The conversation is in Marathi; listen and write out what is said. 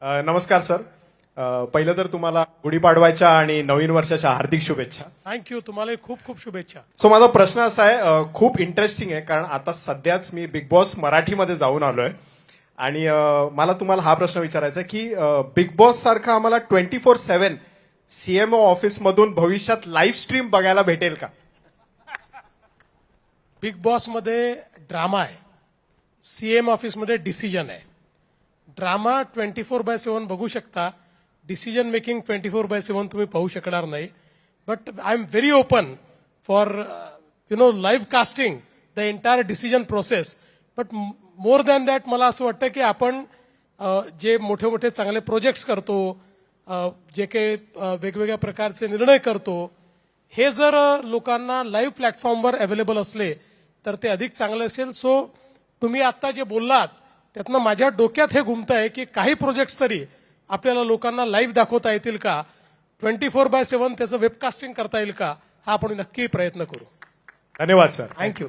नमस्कार सर. पहिलं तर तुम्हाला गुढीपाडवाच्या आणि नवीन वर्षाच्या हार्दिक शुभेच्छा. थँक्यू. तुम्हाला खूप खूप शुभेच्छा. सो माझा प्रश्न असा आहे, खूप इंटरेस्टिंग आहे, कारण आता सध्याच मी बिग बॉस मराठीमध्ये जाऊन आलोय आणि मला तुम्हाला हा प्रश्न विचारायचा आहे की बिग बॉस सारखा आम्हाला 24/7 सीएमओ ऑफिसमधून भविष्यात लाईव्ह स्ट्रीम बघायला भेटेल का? बिग बॉसमध्ये ड्रामा आहे, सीएम ऑफिसमध्ये डिसिजन आहे. ड्रामा 24/7 बघू शकता, डिसिजन मेकिंग 24/7 तुम्ही पाहू शकणार नाही. But I am very open for live casting the entire decision process. But more than that मला असं वाटतं की आपण जे मोठे मोठे चांगले प्रोजेक्ट्स करतो, जे काही वेगवेगळ्या प्रकारचे निर्णय करतो, हे जर लोकांना लाईव्ह प्लॅटफॉर्मवर अवेलेबल असले तर ते अधिक चांगलं असेल. सो तुम्ही आता जे बोललात त्यातनं माझ्या डोक्यात हे घुमतंय की काही प्रोजेक्ट्स तरी आपल्याला लोकांना लाईव्ह दाखवता येतील का, 24/7 त्याचं वेबकास्टिंग करता येईल का, हा आपण नक्की प्रयत्न करू. धन्यवाद सर. थँक्यू.